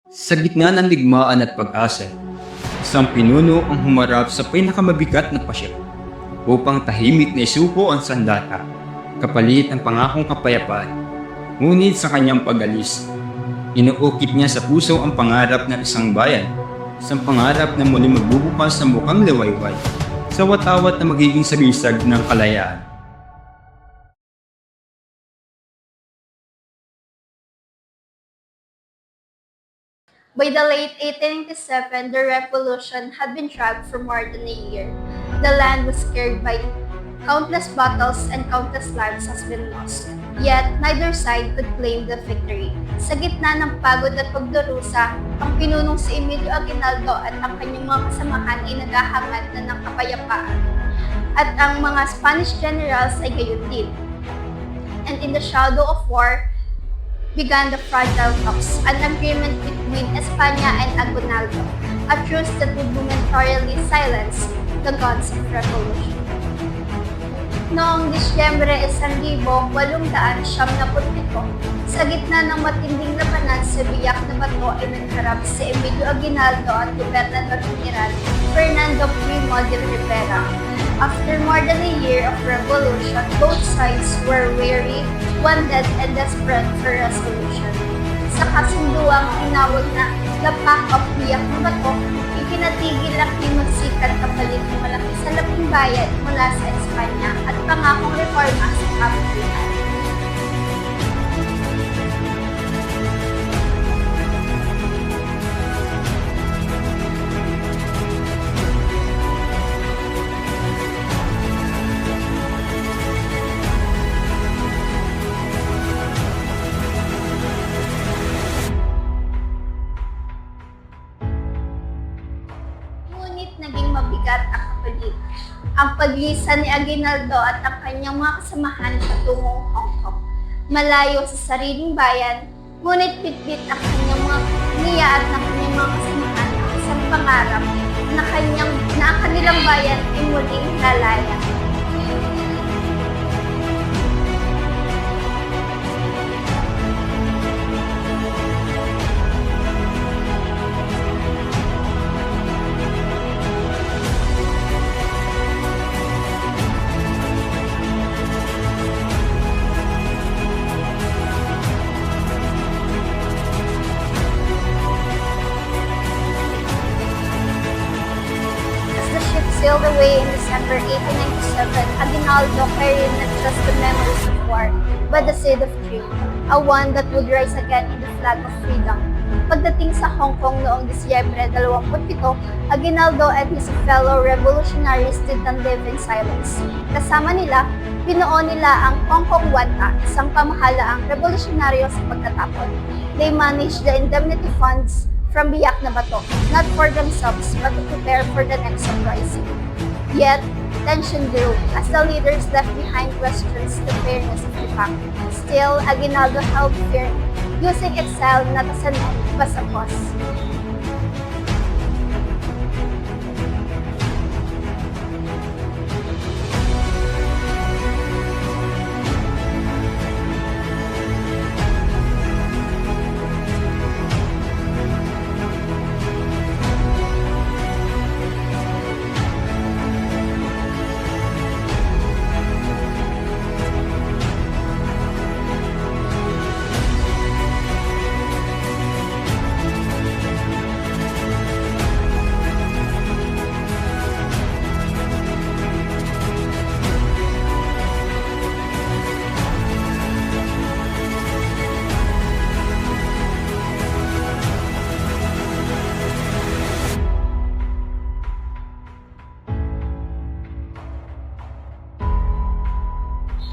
Sa gitna ng digmaan at pag-asa, isang pinuno ang humarap sa pinakamabigat na pasya upang tahimik na isuko ang sandata, kapalit ang pangakong kapayapaan. Ngunit sa kanyang pag-alis, inuukit niya sa puso ang pangarap ng isang bayan, isang pangarap na muling magbubukas ng mukhang liwayway sa watawat na magiging sagisag ng kalayaan. By the late 1897, the revolution had been dragged for more than a year. The land was scarred by countless battles and countless lives has been lost. Yet, neither side could claim the victory. Sa gitna ng pagod at pagdurusa, ang pinunong si Emilio Aguinaldo at ang kanyang mga kasamahan ay naghahangad na ng kapayapaan. At ang mga Spanish generals ay gayon din. And in the shadow of war, began the fragile talks, an agreement between España and Aguinaldo, a truce that would momentarily silence the guns of revolution. Noong Disyembre 1877, sa gitna ng matinding labanan sa biyak na bato ay nagharap si Emilio Aguinaldo at Gobernador General Fernando Primo de Rivera. After more than a year of revolution, both sides were weary, wounded, and desperate for resolution. Sa kasunduang tinawag na The Pact of Biak na Bato, ipinatigil ang hinusikat kapalit ng malaki sa laping bayan mula sa Espanya at pangakong reforma sa kapitalismo. Ngunit naging mabigat ang kapalit. Ang paglisan ni Aguinaldo at ang kanyang mga kasamahan patungong Hong Kong. Malayo sa sariling bayan, ngunit bitbit ang kanyang mga niya at ng kanyang mga kasamahan ang isang pangarap na ang kanilang bayan ay muling lalaya. Sailed away in December 1897, Aguinaldo carried not just the memories of war, but the seed of dream, a one that would rise again in the flag of freedom. Pagdating sa Hong Kong noong Disyembre 27, Aguinaldo and his fellow revolutionaries did not live in silence. Kasama nila, binuo nila ang Hong Kong Wanta, isang pamahalaang revolusyonaryo sa pagtatapon. They managed the indemnity funds from Biak na Bato, not for themselves but to prepare for the next uprising. Yet, tension grew as the leaders left behind questions the fairness of the pact. Still, Aguinaldo held firm, using exile not as an end but as a cause.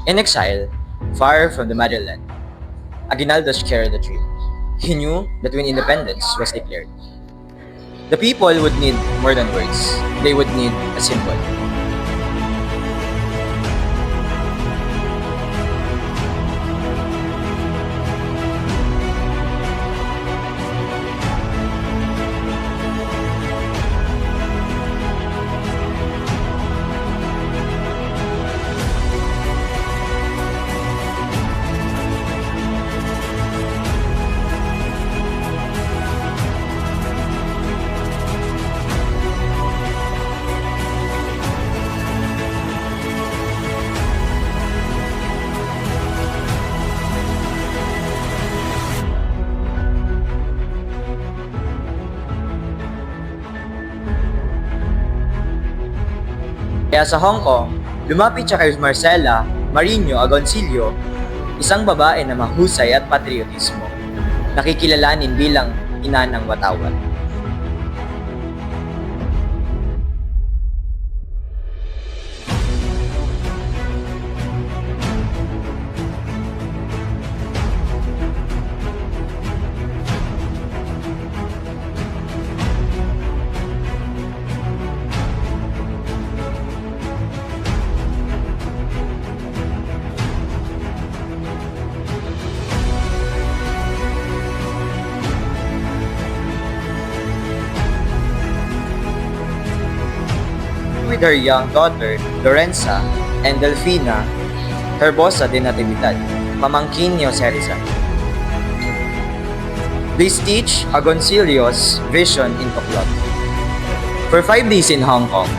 In exile, far from the motherland, Aguinaldo carried the dream. He knew that when independence was declared, the people would need more than words. They would need a symbol. Kaya sa Hong Kong, lumapit siya kay Marcela Marino Agoncillo, isang babae na mahusay at patriotismo, nakikilalanin bilang ina ng Watawat. With her young daughter, Lorenza, and Delfina Herbosa de Natividad, pamangkin ni Jose Rizal. They stitched Agoncillo's vision into cloth. For 5 days in Hong Kong,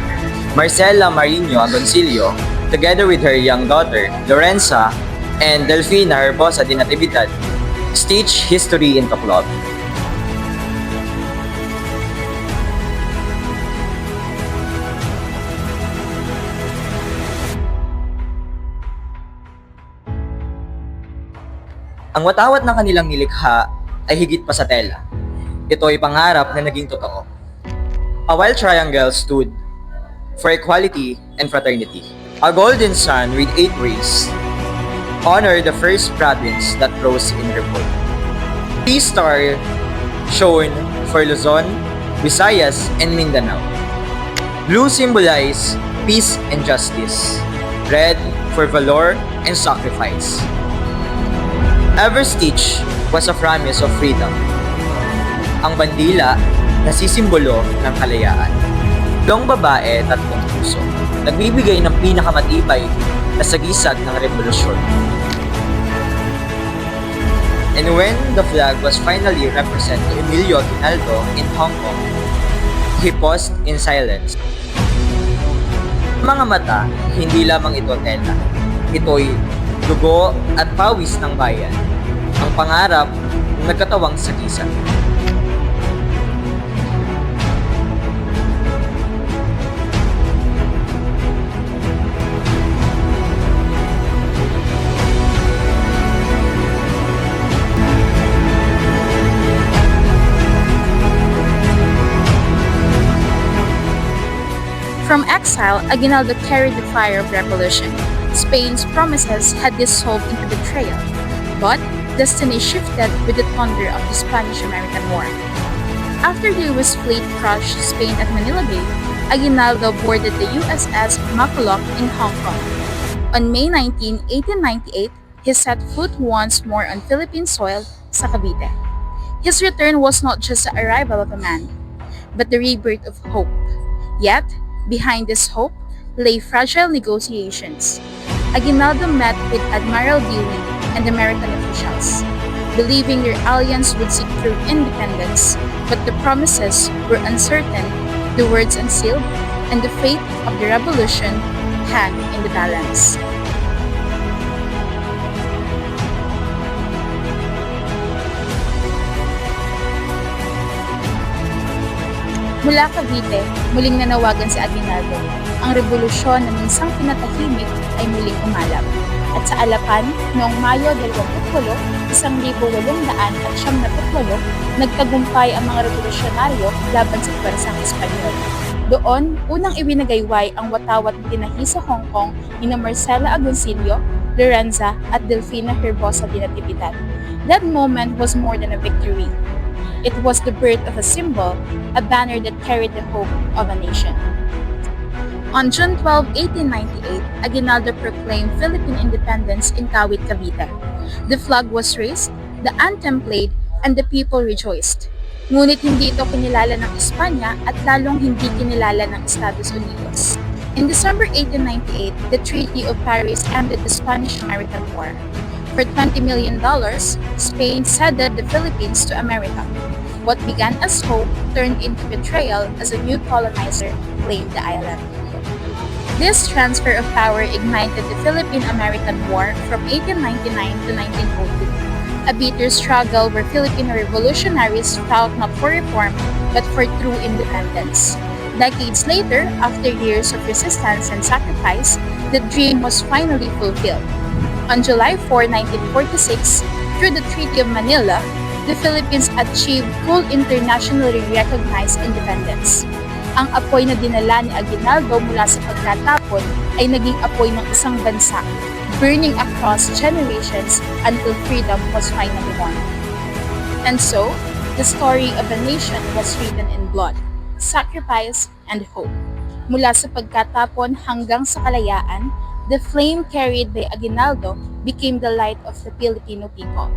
Marcela Marino Agoncillo, together with her young daughter, Lorenza, and Delfina Herbosa de Natividad, stitched history into cloth. Ang watawat ng kanilang nilikha ay higit pa sa tela. Ito ay pangarap na naging totoo. A wild triangle stood for equality and fraternity. A golden sun with 8 rays honored the first province that rose in revolt. Three star shone for Luzon, Visayas, and Mindanao. Blue symbolized peace and justice. Red for valor and sacrifice. Every stitch was a promise of freedom. Ang bandila na sisimbolo ng kalayaan. Tatlong babae, tatlong puso, nagbibigay ng pinakamatibay na sagisag ng revolusyon. And when the flag was finally represented to Emilio Aguinaldo in Hong Kong, he paused in silence. Mga mata, hindi lamang ito tela. Ito'y dugo at pawis ng bayan. Ang pangarap ng nagkatawang sagisag. From exile, Aguinaldo carried the fire of revolution. Spain's promises had dissolved into betrayal, but destiny shifted with the thunder of the Spanish-American War. After the U.S. fleet crushed Spain at Manila Bay, Aguinaldo boarded the USS Mackalock in Hong Kong. On May 19, 1898, he set foot once more on Philippine soil sa Cavite. His return was not just the arrival of a man, but the rebirth of hope. Yet, behind this hope lay fragile negotiations. Aguinaldo met with Admiral Dewey and American officials, believing their alliance would secure independence, but the promises were uncertain, the words unsealed, and the fate of the revolution hung in the balance. Mula Cavite, muling nanawagan si Aguinaldo. Ang revolusyon na minsang pinatahimik ay muling umalap. At sa Alapan, noong Mayo 28, 1898, nagtagumpay ang mga revolusyonaryo laban sa pwersang Espanyol. Doon, unang iwinagayway ang watawat na tinahi sa Hong Kong ni Marcela Agoncillo, Lorenza at Delfina Herbosa de Natividad. That moment was more than a victory. It was the birth of a symbol, a banner that carried the hope of a nation. On June 12, 1898, Aguinaldo proclaimed Philippine independence in Kawit, Cavite. The flag was raised, the anthem played, and the people rejoiced. Ngunit hindi ito kinilala ng Espanya at lalong hindi kinilala ng Estados Unidos. In December 1898, the Treaty of Paris ended the Spanish-American War. For $20 million, Spain ceded the Philippines to America. What began as hope turned into betrayal as a new colonizer claimed the island. This transfer of power ignited the Philippine-American War from 1899 to 1902, a bitter struggle where Filipino revolutionaries fought not for reform but for true independence. Decades later, after years of resistance and sacrifice, the dream was finally fulfilled. On July 4, 1946, through the Treaty of Manila, the Philippines achieved full internationally recognized independence. Ang apoy na dinala ni Aguinaldo mula sa pagkatapon ay naging apoy ng isang bansa, burning across generations until freedom was finally won. And so, the story of a nation was written in blood, sacrifice, and hope. Mula sa pagkatapon hanggang sa kalayaan, the flame carried by Aguinaldo became the light of the Filipino people,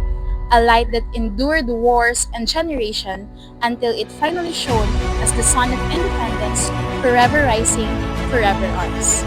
a light that endured wars and generation until it finally shone as the sun of independence, forever rising, forever ours.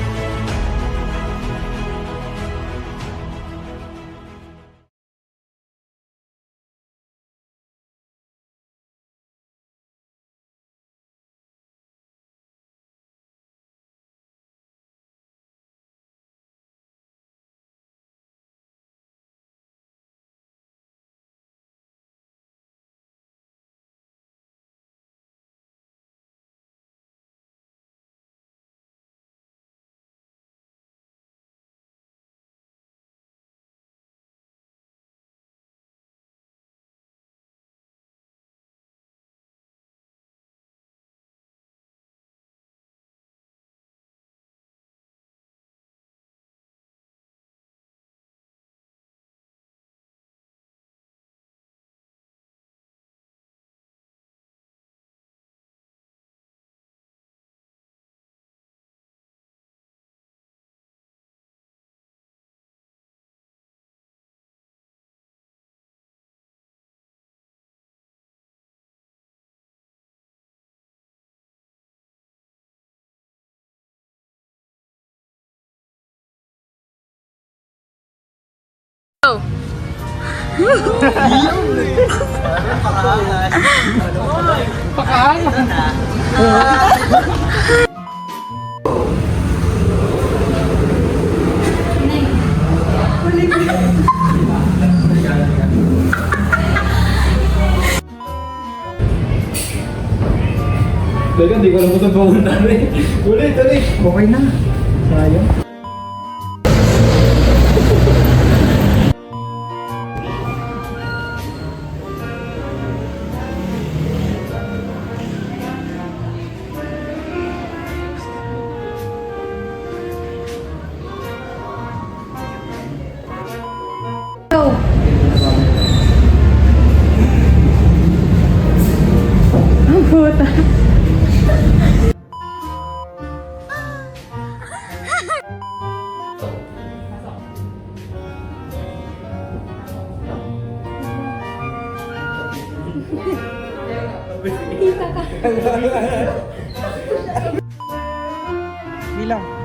Teka, hindi ko alam kung saan pumunta rin. Ulit. Okay na. Sayang. Bilang.